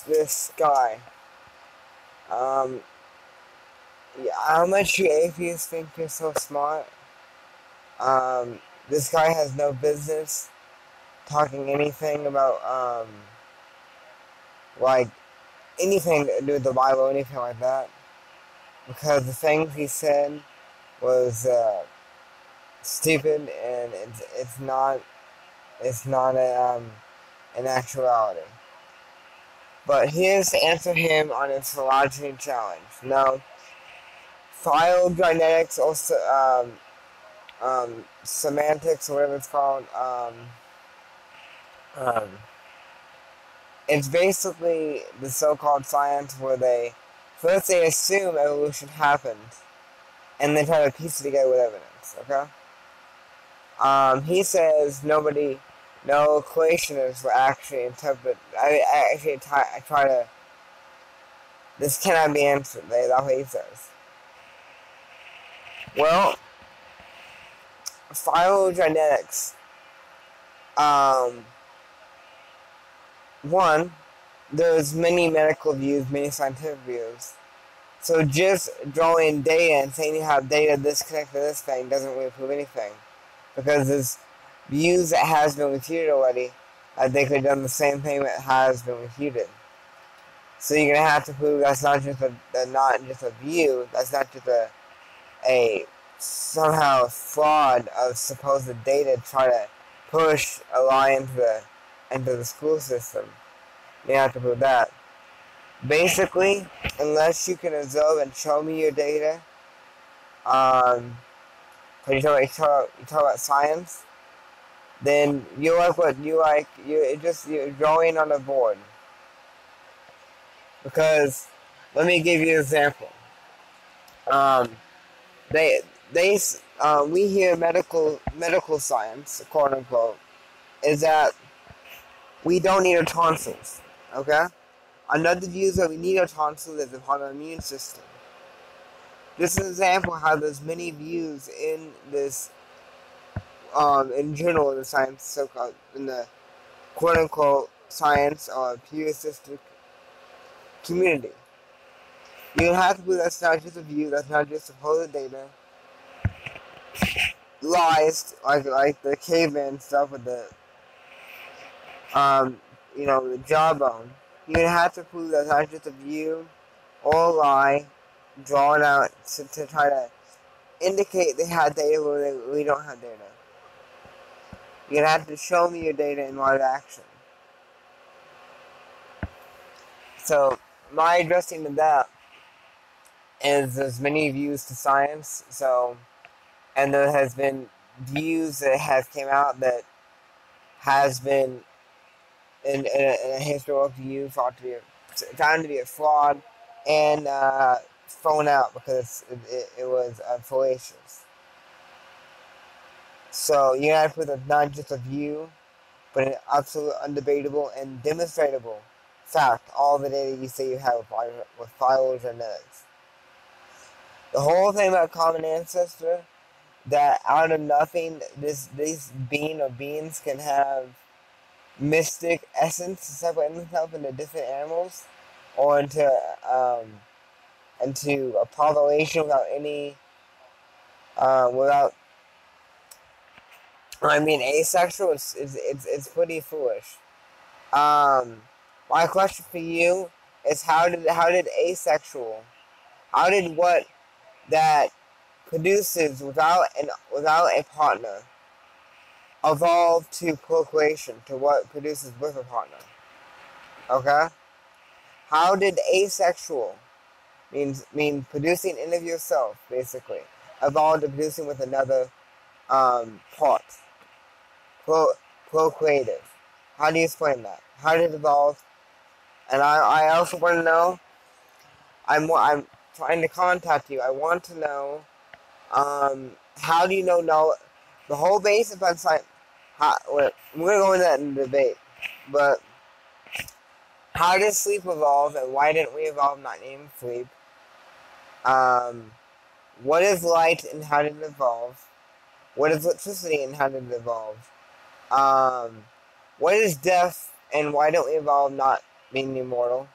this guy. Yeah, how much you atheists think you're so smart? This guy has no business talking anything about, like, anything to do with the Bible or anything like that. Because the things he said was, stupid, and it's not an actuality. But here's to answer him on his phylogeny challenge. Now, phylogenetics, also, semantics, or whatever it's called, it's basically the so-called science where they assume evolution happened, and then try to piece it together with evidence, okay? He says no creationists will actually interpret, I try to, this cannot be answered, that's what he says. Well, phylogenetics, one, there's many medical views, many scientific views. So just drawing data and saying you have data this connected to this thing doesn't really prove anything. Because there's views that has been refuted already, they could have done the same thing that has been refuted. So you're gonna have to prove that's not just a view, that's not just a somehow fraud of supposed data to try to push a lie into the school system. You have to prove that. Basically, unless you can observe and show me your data, when you talk about science, then you like what you like. You're drawing on a board. Because let me give you an example. We hear medical science, quote unquote, is that we don't need our tonsils. Okay. Another view is that we need our tonsils as a part of our immune system. This is an example of how there's many views in this, in general, in the science, so-called, in the quote-unquote science or purist community. You have to believe that's not just a view, that's not just supposed data. Lies, like the caveman stuff with the, the jawbone. You have to prove that's not just a view or a lie drawn out to try to indicate they had data where we don't have data. You're gonna have to show me your data in live action. So my addressing to that is there's many views to science. So, and there has been views that has came out that has been in a historical view found to be a fraud and thrown out because it was fallacious. So you have to put that not just a view, but an absolute, undebatable, and demonstrable fact. All the data you say you have with phylogenetics. The whole thing about common ancestor, that out of nothing, this being or beings can have mystic essence to separate themselves into different animals, or into a population without any, asexual. It's pretty foolish. My question for you is how did asexual, how did what that produces without a partner evolve to procreation to what produces with a partner? Okay? How did asexual mean producing in of yourself, basically, evolve to producing with another part? Procreative. How do you explain that? How did it evolve? And I also want to know, I'm trying to contact you. I want to know, how do you know the whole base of science? We're going to go into that in the debate, but how did sleep evolve, and why didn't we evolve not named sleep? What is light, and how did it evolve? What is electricity and how did it evolve? What is death and why don't we evolve not being immortal?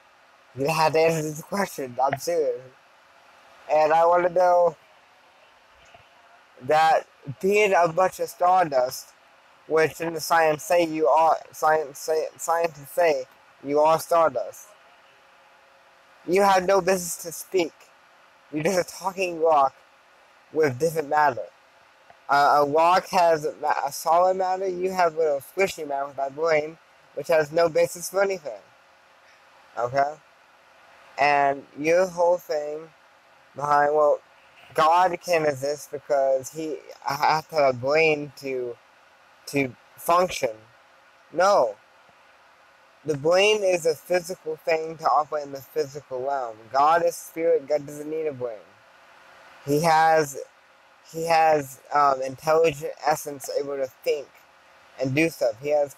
You have to answer this question. I'm serious. And I want to know that being a bunch of stardust, which in the scientists say you are stardust. You have no business to speak. You're just a talking rock with different matter. A rock has a solid matter. You have a little squishy matter with my brain, which has no basis for anything. Okay? And your whole thing behind, well, God can exist because I have to have a brain to function. No. The brain is a physical thing to operate in the physical realm. God is spirit. God doesn't need a brain. He has intelligent essence, able to think and do stuff. He has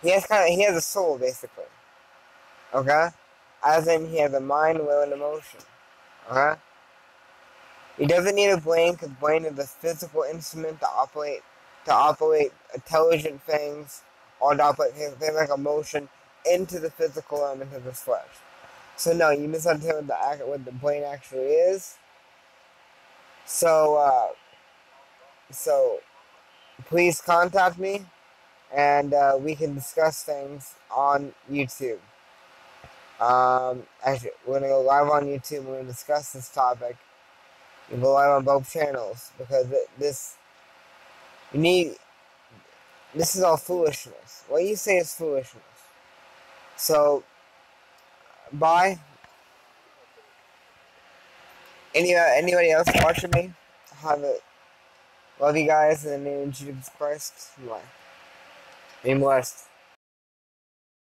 a soul basically. Okay, as in he has a mind, will, and emotion. Okay, he doesn't need a brain because brain is a physical instrument to operate intelligent things or to operate things like emotion into the physical realm, into the flesh. So no, you misunderstand what the brain actually is. So please contact me, and we can discuss things on YouTube. Actually, we're gonna go live on YouTube. We're gonna discuss this topic. You go live on both channels because this is all foolishness. What you say is foolishness. So, bye. Anybody else watching me? Have it. Love you guys in the name of Jesus Christ. Bye. Be blessed.